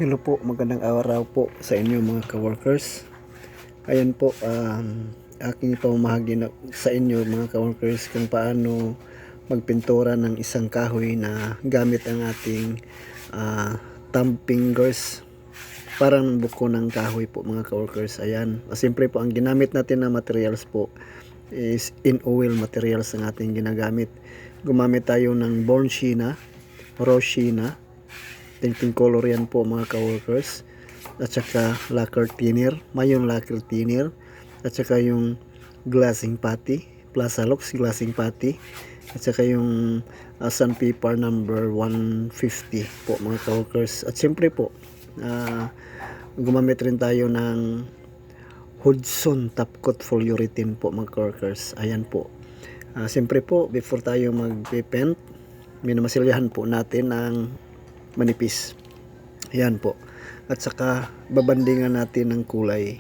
Hello po, magandang araw po sa inyo mga ka-workers. Ayan po, aking ipamahagi sa inyo mga ka-workers kung paano magpintura ng isang kahoy na gamit ang ating thumb fingers. Parang buko ng kahoy po mga ka-workers. Ayan, simple po ang ginamit natin na materials po is in oil materials ang ating ginagamit. Gumamit tayo ng Born China, Raw China, tinting color yan po mga ka-workers, at saka lacquer thinner, mayon lacquer thinner, at saka yung glassing putty, Plaza Lux glassing putty, at saka yung sandpaper number 150 po mga ka-workers. At siyempre po gumamit rin tayo ng Hudson top coat polyurethane po mga ka-workers. Ayan po, siyempre po before tayo mag-paint, minamasilyahan po natin ang manipis. Ayan po. At saka babandingan natin ng kulay.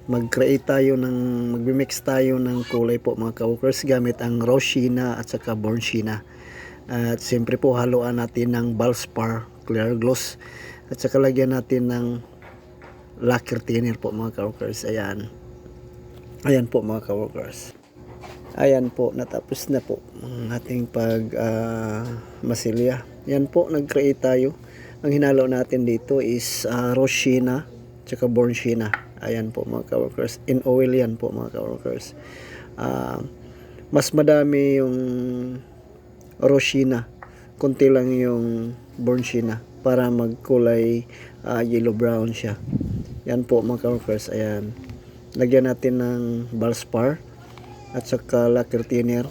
Mag-create tayo magmimix tayo ng kulay po mga ka-workers gamit ang Raw China at saka Born China. At siyempre po haluan natin ng Valspar clear gloss at saka lagyan natin ng lacquer thinner po mga ka-workers. Ayan. Ayan po mga ka-workers. Ayan po, natapos na po ang ating masilya. Yan po, nag-create tayo. Ang hinalo natin dito is Raw China tsaka Born China. Ayan po mga ka-workers. In oil yan po mga ka-workers. Mas madami yung Raw China, kunti lang yung Born China para magkulay yellow brown siya. Yan po mga ka-workers. Ayan. Lagyan natin ng Valspar at saka lacquer thinner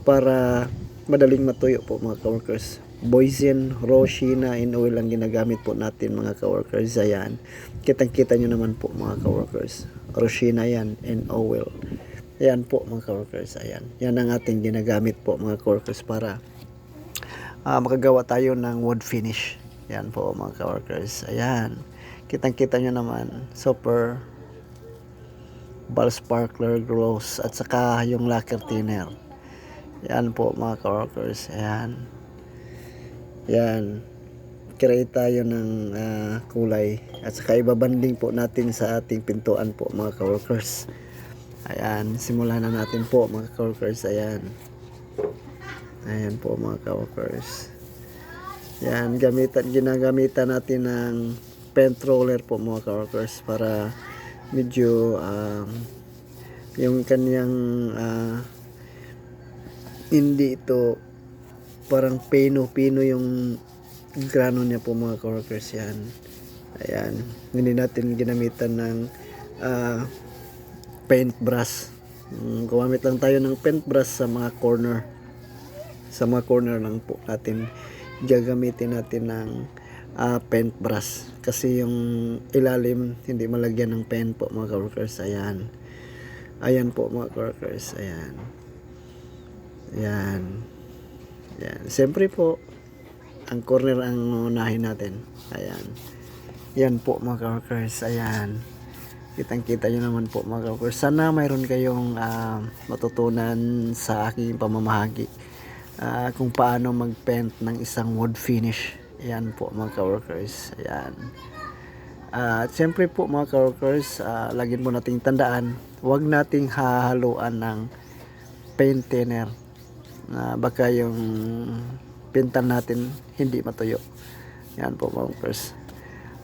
para madaling matuyo po mga ka-workers. Boysen Raw China in oil ang ginagamit po natin mga ka-workers. Ayan, kitang kita nyo naman po mga ka-workers, Raw China yan in oil. Ayan po mga ka-workers. Ayan, yan ang ating ginagamit po mga ka-workers para makagawa tayo ng wood finish. Ayan po mga ka-workers. Ayan, kitang kita nyo naman, super Valspar clear gloss at saka yung lacquer thinner. Yan po mga ka-workers. Ayan. Yan. Create tayo ng kulay at saka ibabanding po natin sa ating pintuan po mga ka-workers. Ayan. Simulan na natin po mga ka-workers. Ayan. Ayan po mga ka-workers. Yan. Ginagamitan natin ng paint roller po mga ka-workers para medyo yung kanyang hindi ito parang pino yung grano niya po mga ka-workers. Yan. Ayan, hindi natin ginamitan ng paint brush. Gumamit lang tayo ng paint brush sa mga corner lang po natin gagamitin natin ng paint brush kasi yung ilalim hindi malagyan ng paint po mga ka-workers. Ayan. Ayan po mga ka-workers. Ayan. Ayan. Ayan. Siyempre po ang corner ang unahin natin. Ayan. Yan po mga ka-workers. Ayan. Kitang kita nyo naman po mga ka-workers. Sana mayroon kayong matutunan sa aking pamamahagi kung paano mag-paint ng isang wood finish. Ayan po mga ka-workers. Ayan. At siyempre po mga ka-workers, lagyan po nating tandaan, huwag nating hahaluan ng paint thinner. Baka yung pintan natin hindi matuyo. Yan po mga ka-workers.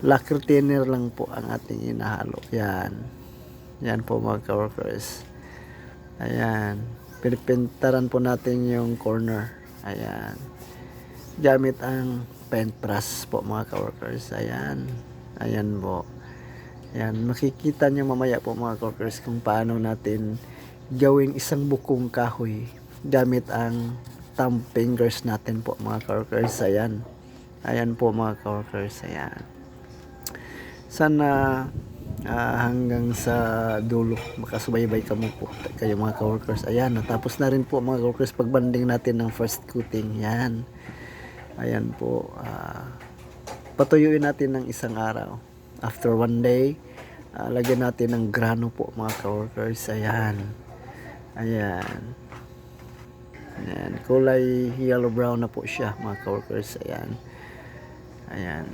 Lacquer thinner lang po ang ating inahalo. Yan. Yan po mga ka-workers. Ayan. Pinipintaran po natin yung corner. Ayan. Gamit ang paint brush po mga ka-workers. Ayan. Ayan po. Ayan. Makikita nyo mamaya po mga ka-workers kung paano natin gawing isang bukong kahoy gamit ang thumb fingers natin po mga ka-workers. Ayan. Ayan po mga ka-workers. Ayan. Sana hanggang sa dulo makasubaybay kayo mga ka-workers. Ayan. Natapos na rin po mga ka-workers pagbanding natin ng first coating. Ayan. Ayan po. Patuyuin natin ng isang araw. After one day, lagyan natin ng grano po mga ka-workers. Ayan. Ayan. Ayan. Kulay yellow brown na po siya mga ka-workers. Ayan. Ayan.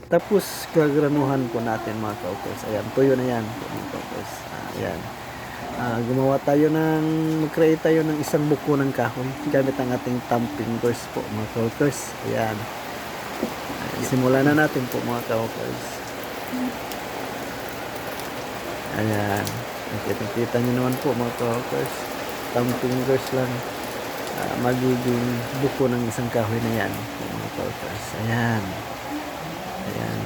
Tapos gagranuhan po natin mga ka-workers. Ayan, tuyo na yan po mga ka-workers. Ayan. Gumawa tayo mag-create tayo ng isang buko ng kahoy gamit ang ating thumb fingers po mga ka-workers. Ayan. Simulan na natin po mga ka-workers. Ayan. Nakita nyo naman po mga ka-workers. Thumb fingers lang. Magiging buko ng isang kahoy na yan po mga ka-workers. Ayan. Ayan.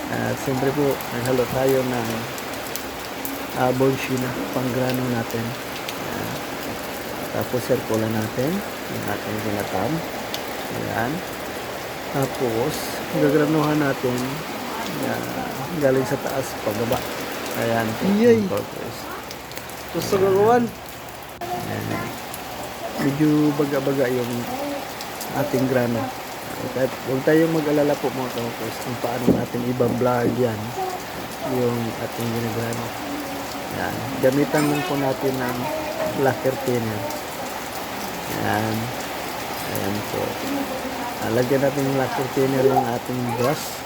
At siyempre po, naghalo tayo ng bonshina, panggrano natin. Ayan. Tapos sirkulan natin yung ating ginatam. Ayan. Tapos gagranuhan natin galing sa taas pababa. Ayan. Iyay. Purpose. Gusto gagawan. Ayan. Medyo baga-baga yung ating grano. Kahit huwag tayong mag-alala po mga ka-workers kung paano natin i-blard yan yung ating ginagrano. Yan. Gamitan lang po natin ng lacquer thinner. Yan. Ayan po. Lagyan natin ng lacquer thinner yung ating brush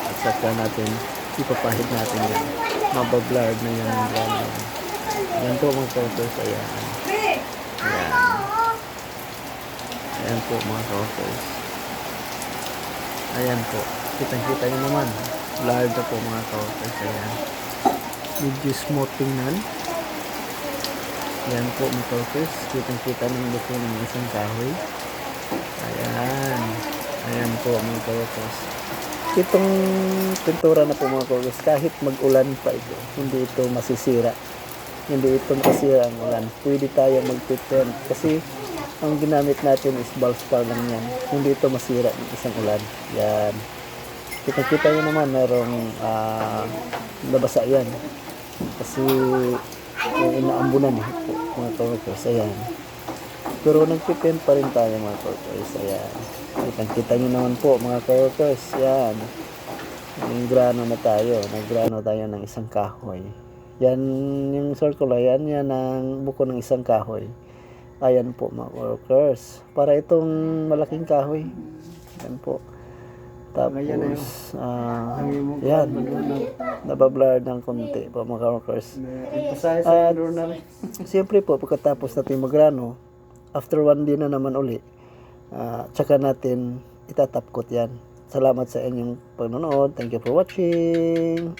at saka natin ipapahid natin yan. Mabablard na yan yung grano. Yan po mga ka-workers. Ayan. Ayan. Ayan po mga ka-workers. Ayan po. Kitang-kita nyo naman. Blurred na po mga ka-workers. Ayan. Medyo smooth tingnan. Ayan po mga ka-workers. Kitang-kita ng buko ng isang kahoy. Ayan. Ayan po mga ka-workers. Itong pintura na po mga ka-workers, kahit mag-ulan pa ito, hindi ito masisira. Hindi ito masisira ang ulan. Pwede tayo mag-paint kasi ang ginamit natin is Valspar lang yan. Hindi ito masira ng isang ulan. Yan. Kita-kita nyo naman merong nabasa yan. Kasi inaambunan mga ka-workers. Ayan. Pero nagpipint pa rin tayo mga ka-workers. Ayan. Kita-kita nyo naman po mga ka-workers. Yan. Naggrano na tayo. Naggrano tayo ng isang kahoy. Yan yung circle. Yan ang buko ng isang kahoy. Ayan po mga workers. Para itong malaking kahoy. Ayan po. Tapos, yan. Nabablard ng konti po mga workers. At, siyempre po, pagkatapos natin magrano, after 1 day na naman uli, tsaka natin itatapkot yan. Salamat sa inyong panonood. Thank you for watching.